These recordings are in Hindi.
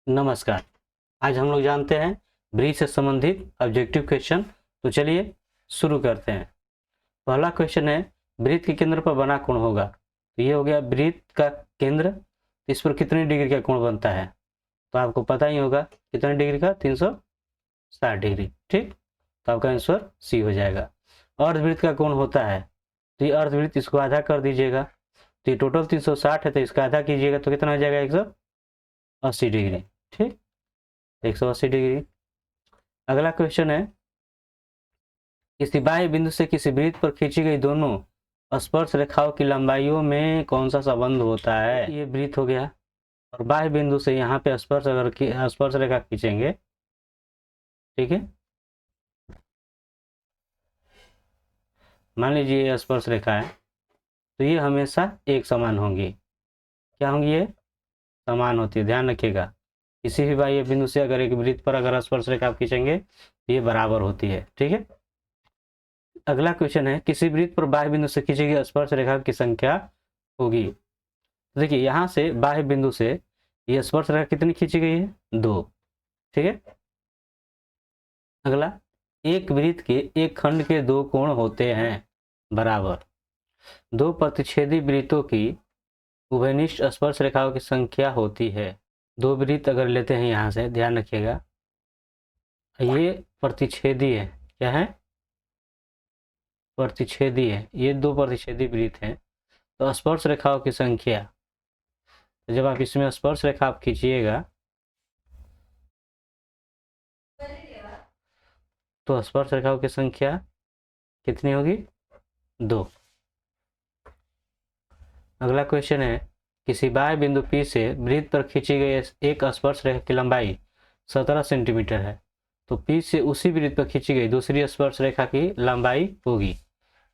नमस्कार। आज हम लोग जानते हैं ब्रीथ से संबंधित ऑब्जेक्टिव क्वेश्चन। तो चलिए शुरू करते हैं। पहला क्वेश्चन है, ब्रीथ के केंद्र पर बना कोण होगा। तो ये हो गया ब्रीथ का केंद्र। इस पर कितनी डिग्री का कोण बनता है? तो आपको पता ही होगा कितने डिग्री का, 360 डिग्री। ठीक, तो आपका आंसर सी हो जाएगा। अर्धवृत्त का कोण होता है, तो ये अर्धवृत्त इसको आधा कर दीजिएगा। तो ये टोटल 360 है, तो इसका आधा कीजिएगा तो कितना हो जाएगा, 180 डिग्री। ठीक, 180 डिग्री। अगला क्वेश्चन है, किसी बाह्य बिंदु से किसी वृत्त पर खींची गई दोनों स्पर्श रेखाओं की लंबाइयों में कौन सा संबंध होता है? ये वृत्त हो गया और बाह्य बिंदु से यहाँ पे स्पर्श रेखा खींचेंगे, ठीक है। मान लीजिए ये स्पर्श रेखा है, तो ये हमेशा एक समान होंगी। क्या होंगी? ये समान होती है, ध्यान रखिएगा। किसी भी बाह्य बिंदु से अगर एक वृत्त पर अगर स्पर्श रेखा आप खींचेंगे तो ये बराबर होती है, ठीक है। अगला क्वेश्चन है, किसी वृत्त पर बाह्य बिंदु से खींची गई स्पर्श रेखा की संख्या होगी। देखिए यहाँ से बाह्य बिंदु से ये स्पर्श रेखा कितनी खींची गई है? 2, ठीक है। अगला, एक वृत्त के एक खंड के दो कोण होते हैं बराबर। दो प्रतिच्छेदी वृत्तों की उभयनिष्ठ स्पर्श रेखाओं की संख्या होती है। दो वृत्त अगर लेते हैं यहाँ से, ध्यान रखिएगा, ये प्रतिच्छेदी है। क्या है? प्रतिच्छेदी है। ये दो प्रतिच्छेदी वृत्त हैं। तो स्पर्श रेखाओं की संख्या, तो जब आप इसमें स्पर्श रेखा आप खींचिएगा तो स्पर्श रेखाओं की संख्या कितनी होगी? 2। अगला क्वेश्चन है, किसी बाह्य बिंदु P से वृत्त पर खींची गई एक स्पर्श रेखा की लंबाई 17 सेंटीमीटर है। तो P से उसी वृत्त पर खींची गई दूसरी स्पर्श रेखा की लंबाई होगी।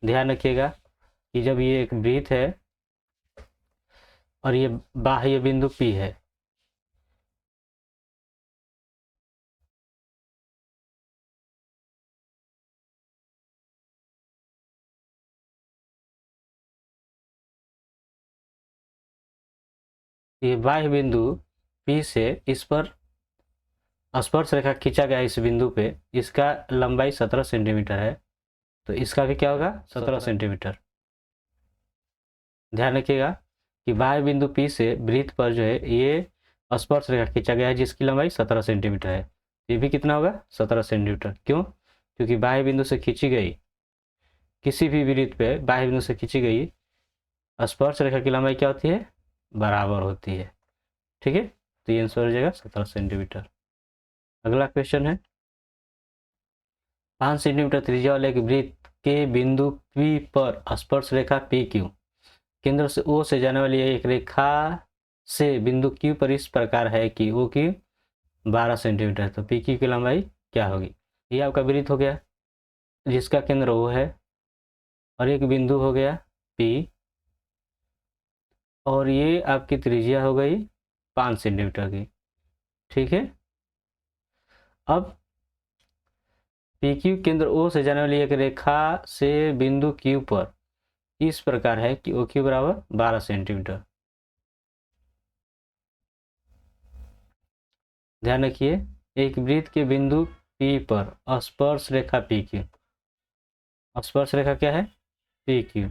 ध्यान रखिएगा कि जब ये एक वृत्त है और ये बाह्य बिंदु P है, ये बाह्य बिंदु P से इस पर स्पर्श रेखा खींचा गया इस बिंदु पे, इसका लंबाई 17 सेंटीमीटर है। तो इसका भी क्या होगा? 17 सेंटीमीटर। ध्यान रखिएगा कि बाह्य बिंदु P से वृत्त पर जो है ये स्पर्श रेखा खींचा गया है जिसकी लंबाई 17 सेंटीमीटर है। ये भी कितना होगा? 17 सेंटीमीटर। क्यों? क्योंकि बाह्य बिंदु से खींची गई किसी भी वृत्त पे बाह्य बिंदु से खींची गई स्पर्श रेखा की लंबाई क्या होती है? बराबर होती है, ठीक है। तो ये आंसर हो जाएगा 17 सेंटीमीटर। अगला क्वेश्चन है, 5 सेंटीमीटर त्रिज्या वाले एक वृत्त के बिंदु P पर स्पर्श रेखा PQ केंद्र से O से जाने वाली एक रेखा से बिंदु Q पर इस प्रकार है कि OQ 12 सेंटीमीटर। तो PQ की लंबाई क्या होगी? ये आपका वृत्त हो गया जिसका केंद्र O है और एक बिंदु हो गया P, और ये आपकी त्रिज्या हो गई 5 सेंटीमीटर की, ठीक है। अब PQ केंद्र O से जाने वाली एक रेखा से बिंदु Q पर इस प्रकार है कि OQ बराबर 12 सेंटीमीटर। ध्यान रखिए, एक वृत्त के बिंदु P पर स्पर्श रेखा PQ, स्पर्श रेखा क्या है? PQ।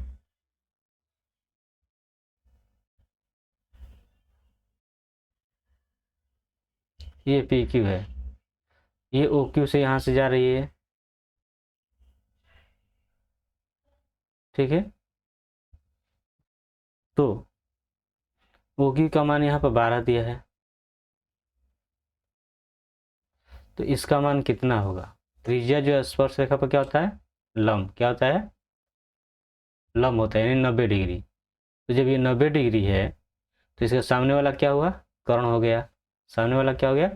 ये PQ है, ये OQ से यहां से जा रही है, ठीक है। तो OQ का मान यहाँ पर 12 दिया है, तो इसका मान कितना होगा? त्रिज्या जो है स्पर्श रेखा पर क्या होता है? लंब। क्या होता है? लंब होता है, यानी 90 डिग्री। तो जब ये 90 डिग्री है तो इसका सामने वाला क्या हुआ? कर्ण हो गया। सामने वाला क्या हो गया?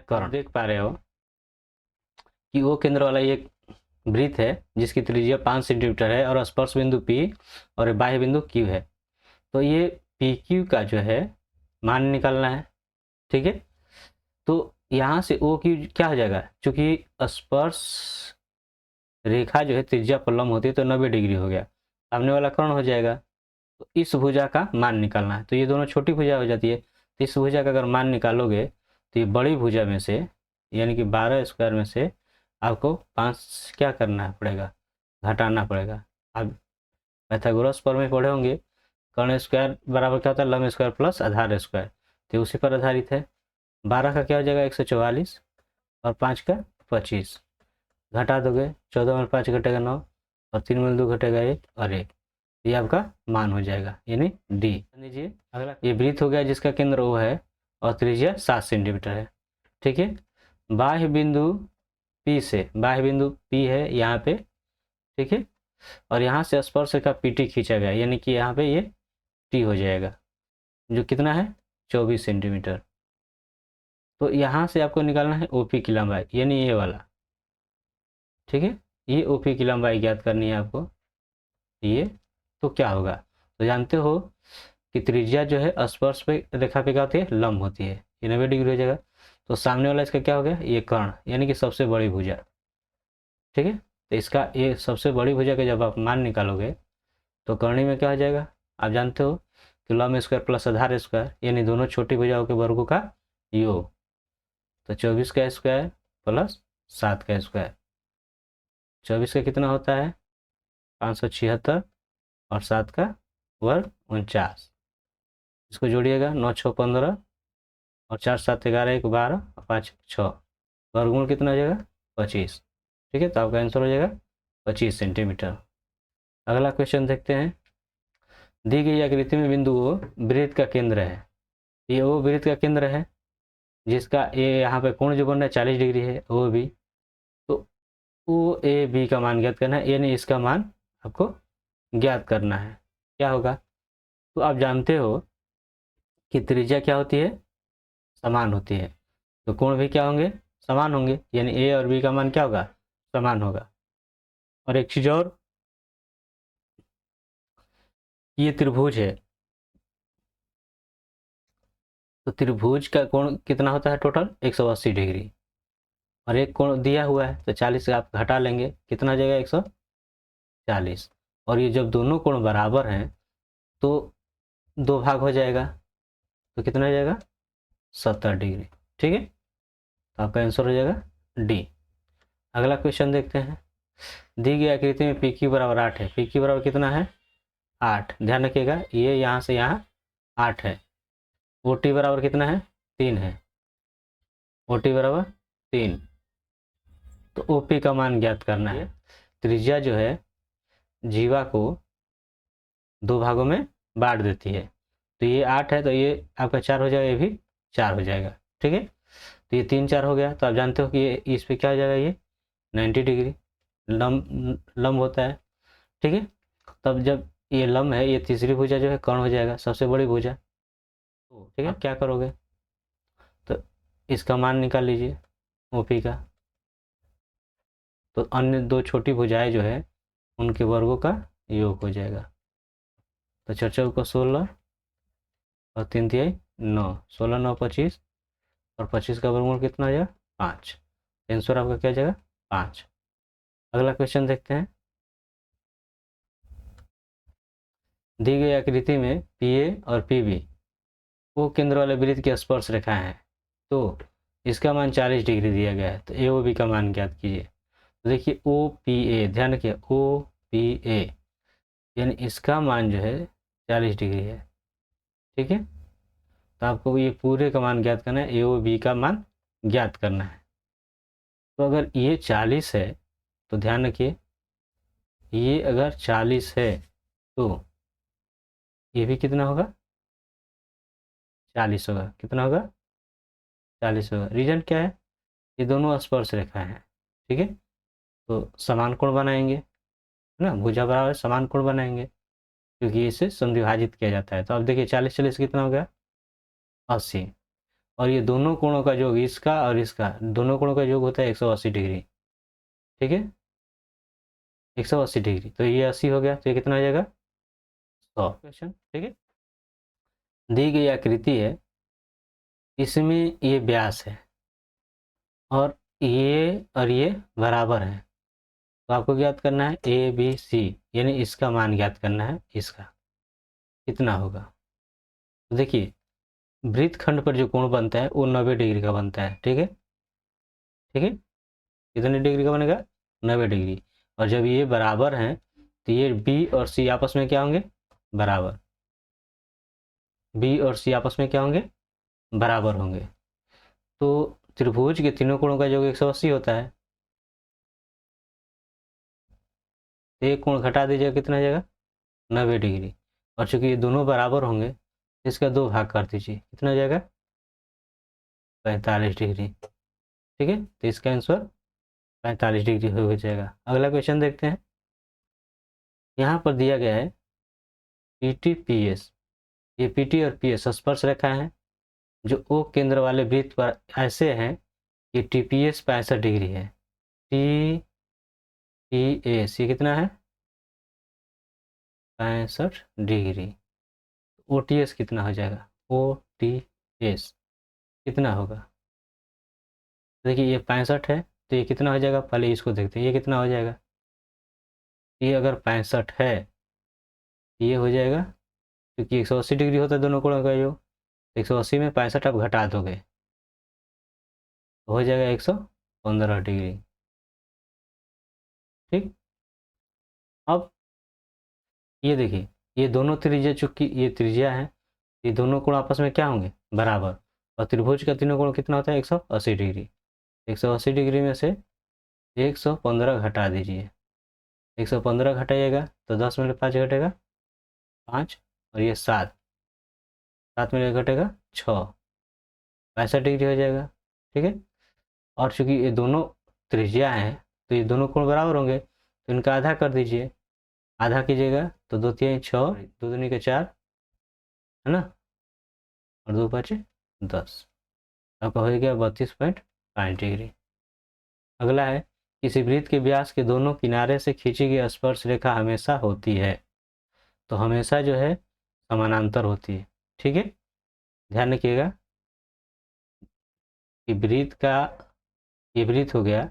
कर्ण। देख पा रहे हो कि वो केंद्र वाला एक वृत्त है जिसकी त्रिज्या 5 सेंटीमीटर है और स्पर्श बिंदु P और बाह्य बिंदु Q है। तो ये PQ का जो है मान निकालना है, ठीक है। तो यहाँ से OQ क्या हो जाएगा? चूंकि स्पर्श रेखा जो है त्रिज्या पर लंब होती है तो 90 डिग्री हो गया, सामने वाला कर्ण हो जाएगा। तो इस भुजा का मान निकालना है। तो ये दोनों छोटी भुजा हो जाती है, तो इस भुजा का अगर मान निकालोगे तो ये बड़ी भुजा में से यानी कि 12 स्क्वायर में से आपको 5 क्या करना पड़ेगा, घटाना पड़ेगा। आप पाइथागोरस प्रमेय पढ़े होंगे, कर्ण स्क्वायर बराबर क्या होता है, लंब स्क्वायर प्लस आधार स्क्वायर, तो उसी पर आधारित है। 12 का क्या हो जाएगा 144 और 5 का 25, घटा दोगे 14 में 5 घटेगा 9 और 3 में 2 घटेगा 1 और 1, ये आपका मान हो जाएगा यानी डी। लीजिए अगला, ये वृत्त हो गया जिसका केंद्र O है और त्रिज्या 7 सेंटीमीटर है। ठीक है, बाह्य बिंदु P से, बाह्य बिंदु P है यहाँ पे, ठीक है, और यहाँ से स्पर्श रेखा PT खींचा गया यानी कि यहाँ पे ये T हो जाएगा जो कितना है 24 सेंटीमीटर। तो यहाँ से आपको निकालना है OP की लंबाई यानी ये वाला, ठीक है, ये OP की लंबाई ज्ञात करनी है आपको। ये तो क्या होगा, तो जानते हो कि त्रिज्या जो है स्पर्श पे रेखा पे क्या होती है, लंब होती है, ये 90 डिग्री हो जाएगा। तो सामने वाला इसका क्या हो गया, ये कर्ण यानी कि सबसे बड़ी भुजा। ठीक है, तो इसका ये सबसे बड़ी भुजा के जब आप मान निकालोगे तो कर्णी में क्या हो जाएगा, आप जानते हो कि लंब स्क्वायर प्लस आधार स्क्वायर यानी दोनों छोटी भुजाओं के वर्गों का योग। तो 24 का स्क्वायर प्लस 7 का स्क्वायर, 24 का कितना होता है 576 और 7 का वर्ग 49, इसको जोड़िएगा 9 6 15 और 4 7 11 1 12 और 5 6, वर्गमूल कितना हो जाएगा 25। ठीक है, तो आपका आंसर हो जाएगा 25 सेंटीमीटर। अगला क्वेश्चन देखते हैं, दी गई आकृति में बिंदु O वृत्त का केंद्र है। ये O वृत्त का केंद्र है जिसका ये यहाँ पे कोण जो बन रहा है 40 डिग्री है OB। तो OAB का मान ज्ञात करना है यानी इसका मान आपको ज्ञात करना है। क्या होगा, तो आप जानते हो कि त्रिज्या क्या होती है, समान होती है, तो कोण भी क्या होंगे, समान होंगे, यानी A और B का मान क्या होगा, समान होगा। और एक चीज और, ये त्रिभुज है तो त्रिभुज का कोण कितना होता है टोटल 180 डिग्री, और एक कोण दिया हुआ है तो 40 से आप घटा लेंगे कितना आ जाएगा 140, और ये जब दोनों कोण बराबर हैं तो 2 भाग हो जाएगा तो कितना हो जाएगा 70 डिग्री। ठीक है, तो आपका आंसर हो जाएगा डी। अगला क्वेश्चन देखते हैं, दी गई आकृति में पी क्यू बराबर 8 है। पी क्यू बराबर कितना है 8, ध्यान रखिएगा ये यहाँ से यहाँ 8 है। ओ टी बराबर कितना है 3 है, ओ टी बराबर 3, तो ओ पी का मान ज्ञात करना है। त्रिज्या जो है जीवा को 2 भागों में बांट देती है, तो ये 8 है तो ये आपका 4 हो जाएगा, ये भी 4 हो जाएगा। ठीक है, तो ये 3 4 हो गया, तो आप जानते हो कि ये इस पे क्या हो जाएगा, ये 90 डिग्री लंब होता है। ठीक है, तब जब ये लंब है, ये तीसरी भुजा जो है कर्ण हो जाएगा, सबसे बड़ी भुजा। ठीक है, क्या करोगे तो इसका मान निकाल लीजिए ओपी का, तो अन्य 2 छोटी भुजाएं जो है उनके वर्गों का योग हो जाएगा। तो 4 को 16 और 3 तिहाई 9, 16 9 25 और 25 का वर्गमूल कितना हो जाएगा 5, आंसर आपका क्या जाएगा 5। अगला क्वेश्चन देखते हैं, दी गई आकृति में PA और PB वो केंद्र वाले वृत्त की स्पर्श रेखा है, तो इसका मान 40 डिग्री दिया गया है, तो AOB का मान ज्ञात कीजिए। तो देखिए OPA, ध्यान रखिए OPA यानी इसका मान जो है 40 डिग्री है। ठीक है, तो आपको ये पूरे का मान ज्ञात करना है, AOB का मान ज्ञात करना है। तो अगर ये 40 है तो ध्यान रखिए ये अगर 40 है तो ये भी कितना होगा 40 होगा, कितना होगा 40 होगा। रीजन क्या है, ये दोनों स्पर्श रेखा है। ठीक है, तो समान कोण बनाएंगे, है ना, भुजा बराबर समान कोण बनाएंगे क्योंकि इसे समद्विभाजित किया जाता है। तो अब देखिए 40 40 कितना हो गया 80, और ये दोनों कोणों का योग, इसका और इसका दोनों कोणों का योग होता है 180 डिग्री। ठीक है, 180 डिग्री, तो ये 80 हो गया, तो ये कितना हो जाएगा 100 क्वेश्चन। ठीक है, दी गई आकृति है, इसमें ये व्यास है और ये बराबर है, तो आपको ज्ञात करना है ABC यानी इसका मान ज्ञात करना है, इसका कितना होगा। तो देखिए वृत्तखंड पर जो कोण बनता है वो 90 डिग्री का बनता है। ठीक है, ठीक है, कितने डिग्री का बनेगा? 90 डिग्री। और जब ये बराबर हैं तो ये बी और सी आपस में क्या होंगे? बराबर। बी और सी आपस में क्या होंगे? बराबर होंगे। तो त्रिभुज के तीनों कोणों का योग 180 होता है। तो एक कोण घटा दीजिएगा, कितना आ जाएगा? 90 डिग्री। और चूंकि ये दोनों बराबर होंगे इसका 2 भाग कर दीजिए, कितना आ जाएगा? 45 डिग्री। ठीक है, तो इसका आंसर 45 डिग्री हो जाएगा। अगला क्वेश्चन देखते हैं। यहाँ पर दिया गया है पीटी पीएस। ये पीटी और पीएस स्पर्श रेखा है जो ओ केंद्र वाले वृत्त पर ऐसे हैं कि टीपीएस 65 डिग्री है। टी पीएस ये कितना है? 65 डिग्री। ओटीएस कितना हो जाएगा? ओटीएस कितना होगा? देखिए ये 65 है तो ये कितना हो जाएगा? पहले इसको देखते हैं, ये कितना हो जाएगा? ये अगर 65 है ये हो जाएगा, क्योंकि 180 डिग्री होता है दोनों कोणों का योग। 180 में 65 आप घटा दोगे तो हो जाएगा 115 डिग्री। ठीक, अब ये देखिए ये दोनों त्रिज्या, चूंकि ये त्रिज्या है, ये दोनों कोण आपस में क्या होंगे? बराबर। और त्रिभुज का तीनों कोण कितना होता है? 180 डिग्री। 180 डिग्री में से 115 घटा दीजिए। 115 घटाइएगा तो 10 में 5 घटेगा 5, और ये 7, 7 में घटेगा 6, 65 डिग्री हो जाएगा। ठीक है, और चूंकि ये दोनों त्रिज्या हैं तो ये दोनों कोण बराबर होंगे तो इनका आधा कर दीजिए। आधा कीजिएगा तो 2 3 6, 2 दूनी के 4 है ना, और 2 5 10, आपका हो गया 32.5 डिग्री। अगला है किसी वृत्त के व्यास के दोनों किनारे से खींची गई स्पर्श रेखा हमेशा होती है। तो हमेशा जो है समानांतर होती है। ठीक है, ध्यान रखिएगा कि वृत्त का ये वृत्त हो गया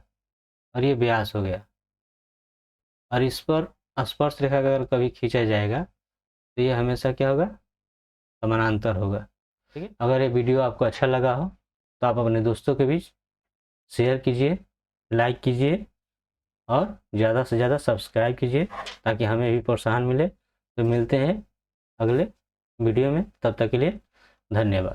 और ये व्यास हो गया, और इस पर स्पर्श रेखा अगर कभी खींचा जाएगा तो ये हमेशा क्या होगा? समानांतर होगा। ठीक है, अगर ये वीडियो आपको अच्छा लगा हो तो आप अपने दोस्तों के बीच शेयर कीजिए, लाइक कीजिए और ज़्यादा से ज़्यादा सब्सक्राइब कीजिए ताकि हमें भी प्रोत्साहन मिले। तो मिलते हैं अगले वीडियो में, तब तक के लिए धन्यवाद।